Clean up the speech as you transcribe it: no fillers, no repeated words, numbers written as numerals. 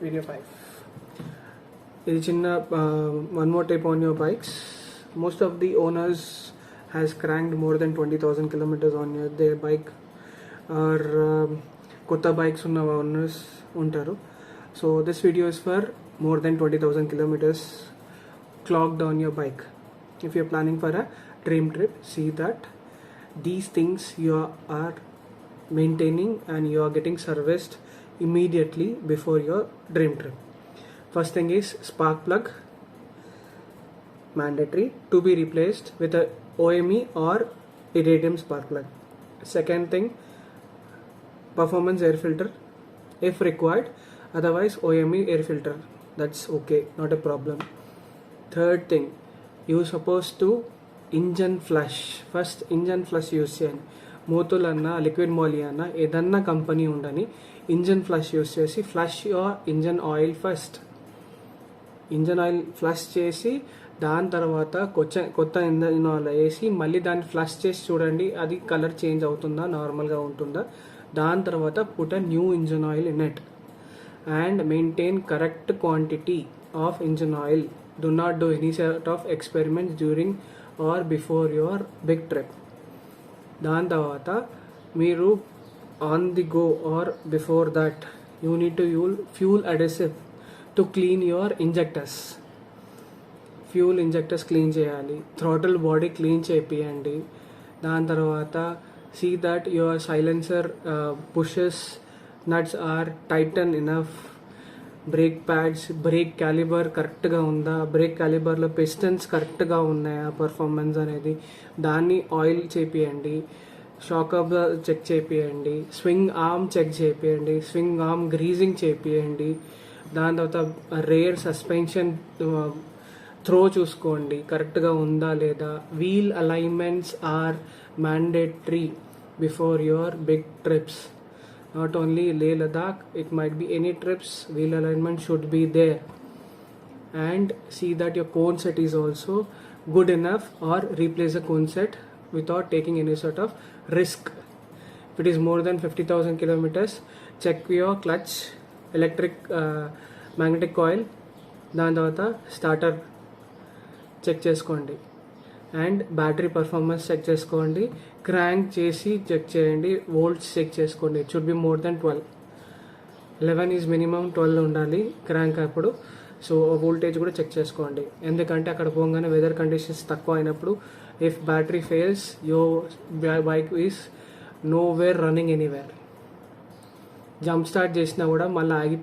Video 5. This is one more tip on your bikes. Most of the owners has cranked more than 20,000 kilometers on their bike, or kotta bikes unna owners untaru. So this video is for more than 20,000 kilometers clocked on your bike. If you're planning for a dream trip, see that these things you are maintaining and you are getting serviced immediately before your dream trip. First thing is spark plug, mandatory to be replaced with a OME or iridium spark plug. Second thing, performance air filter if required, otherwise OME air filter, that's okay, not a problem. Third thing, you supposed to engine flush, first engine flush use చేయండి. మూతుల్ అన్నా liquid Mouli అన్నా ఏదన్నా company ఉండని engine flush use చేసి flush your engine oil first. Engine oil flush చేసి దాని తర్వాత కొత్త ఇంజన్ ఆయిల్ వేసి మళ్ళీ దాన్ని ఫ్లష్ చేసి చూడండి, అది కలర్ చేంజ్ అవుతుందా, నార్మల్గా ఉంటుందా. దాని తర్వాత put a new engine oil in it and maintain correct quantity of engine oil. Do not do any sort of experiments during or before your big trip. దాని తర్వాత మీరు on the go or before that you need to use fuel adhesive to clean your injectors. Fuel injectors clean చేయాలి, throttle body clean చేపియండి. దాని తర్వాత see that your silencer pushes nuts are tighten enough. Brake pads, brake caliper కరెక్ట్గా ఉందా, break క్యాలిబర్లో pistons కరెక్ట్గా ఉన్నాయా, performance అనేది దాన్ని ఆయిల్ చేపియండి. షాక్ అబ్జర్వర్ చెక్ చేపియండి, స్వింగ్ ఆర్మ్ చెక్ చేపియండి, స్వింగ్ ఆర్మ్ గ్రీజింగ్ చేపియండి. దాని తర్వాత రేర్ సస్పెన్షన్ త్రో చూసుకోండి కరెక్ట్గా ఉందా లేదా. Wheel alignments are mandatory before your big trips. Not only Leh Ladakh, it might be any trips, wheel alignment should be there. And see that your cone set is also good enough, or replace a cone set without taking any sort of risk. If it is more than 50,000 kilometers, check your clutch, electric magnetic coil, దాని తర్వాత starter check చేసుకోండి and battery performance check చేసుకోండి. Crank చేసి check చేయండి, volts check చేసుకోండి. It should be more than 12. 11 is minimum, 12 ఉండాలి crank అప్పుడు. So voltage కూడా చెక్ చేసుకోండి, ఎందుకంటే అక్కడ పోగానే వెదర్ కండిషన్స్ తక్కువ అయినప్పుడు if battery fails your bike is know where running anywhere. Jump start చేసినా కూడా మళ్ళీ ఆగి